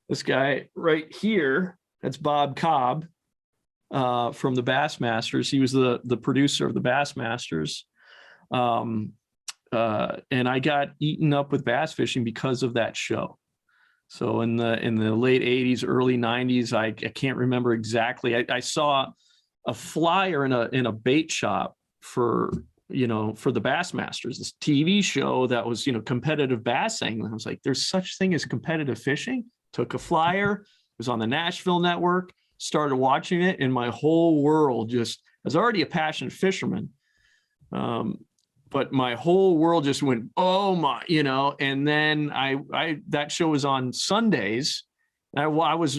This guy right here, that's Bob Cobb from the Bassmasters. He was the producer of the Bassmasters. And I got eaten up with bass fishing because of that show. So in the late 80s, early 90s, I can't remember exactly. I saw a flyer in a bait shop for the Bassmasters, this TV show that was, competitive bass angling. I was like, there's such thing as competitive fishing. Took a flyer, it was on the Nashville network, started watching it, and my whole world I was already a passionate fisherman. But my whole world just went, oh my, and then that show was on Sundays. I watched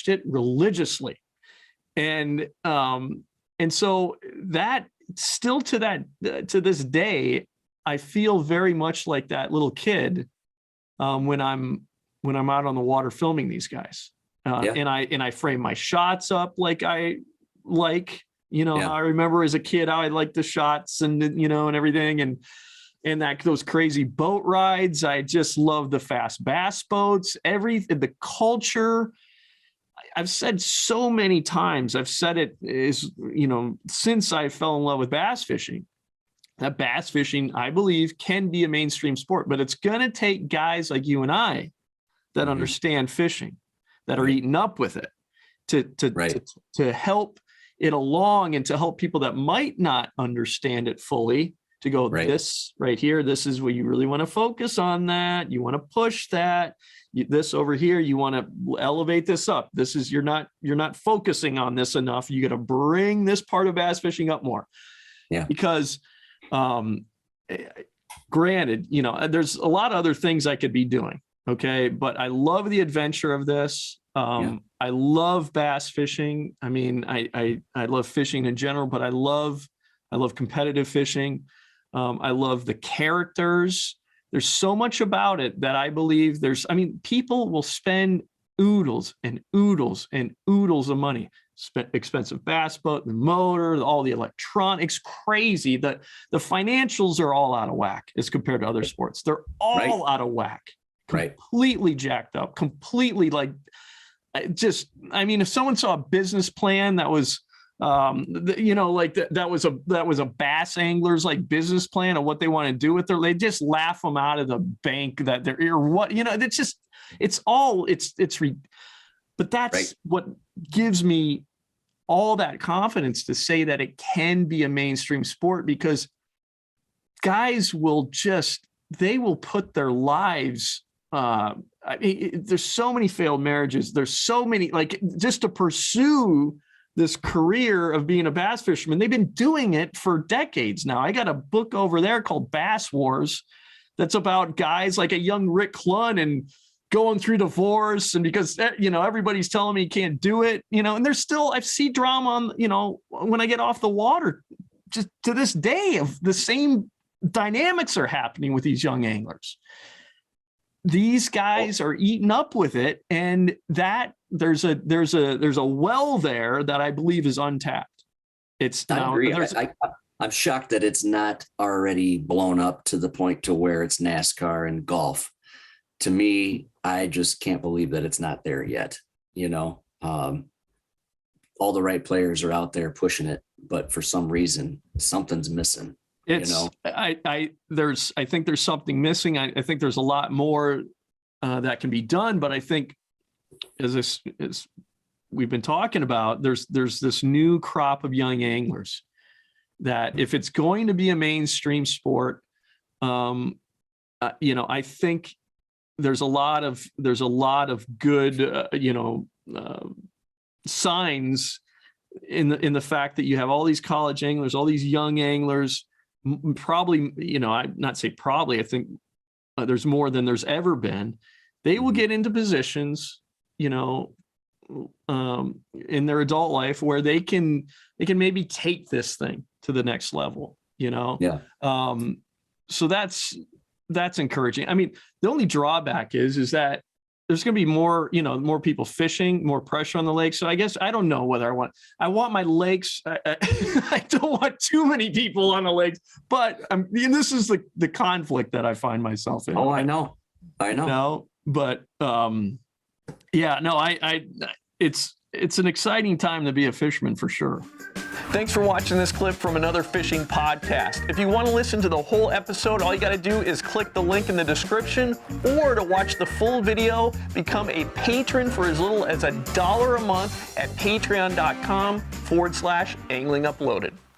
it religiously. And so that still to this day, I feel very much like that little kid when I'm out on the water filming these guys. And I frame my shots up like I like. I remember as a kid how I liked the shots and everything, and those crazy boat rides. I just love the fast bass boats, the culture. I've said so many times, I've said it is, since I fell in love with bass fishing, that bass fishing, I believe, can be a mainstream sport, but it's going to take guys like you and I that understand fishing, that are eaten up with it to help it along, and to help people that might not understand it fully to go, this right here, this is what you really want to focus on, that you want to push that, this over here, you want to elevate this up. This is, you're not focusing on this enough. You got to bring this part of bass fishing up more. Yeah. Because granted, there's a lot of other things I could be doing. Okay. But I love the adventure of this. I love bass fishing. I mean, I love fishing in general, but I love competitive fishing. I love the characters. There's so much about it that I believe people will spend oodles and oodles and oodles of money, expensive bass boat, the motor, all the electronics, crazy. The financials are all out of whack as compared to other sports. They're all out of whack, completely jacked up, completely if someone saw a business plan that was, that was a bass angler's business plan of what they want to do with they just laugh them out of the bank that they're, or what, but that's what gives me all that confidence to say that it can be a mainstream sport, because guys they will put their lives, there's so many failed marriages. There's so many, just to pursue this career of being a bass fisherman. They've been doing it for decades now. I got a book over there called Bass Wars that's about guys like a young Rick Clunn and going through divorce, and because everybody's telling me he can't do it, and there's still, I see drama on, when I get off the water, just to this day, of the same dynamics are happening with these young anglers. These guys are eaten up with it, and that there's a well there that I believe is untapped. I agree. I'm shocked that it's not already blown up to the point to where it's NASCAR and golf. To me, I just can't believe that it's not there yet. All the right players are out there pushing it, but for some reason, something's missing. I think there's something missing. I think there's a lot more that can be done, but I think as we've been talking about, there's this new crop of young anglers that, if it's going to be a mainstream sport, I think there's a lot of good, signs in the fact that you have all these college anglers, all these young anglers. Probably, I not say probably, I think there's more than there's ever been. They will get into positions, in their adult life where they can maybe take this thing to the next level, Yeah. So that's encouraging. I mean, the only drawback is that there's going to be more, more people fishing, more pressure on the lake. So I guess I don't know whether I want my lakes. I don't want too many people on the lakes, but this is the conflict that I find myself in. Oh, I know. But yeah, no, it's an exciting time to be a fisherman for sure. Thanks for watching this clip from another fishing podcast. If you want to listen to the whole episode, all you got to do is click the link in the description, or to watch the full video, become a patron for as little as $1 a month at patreon.com/anglinguploaded.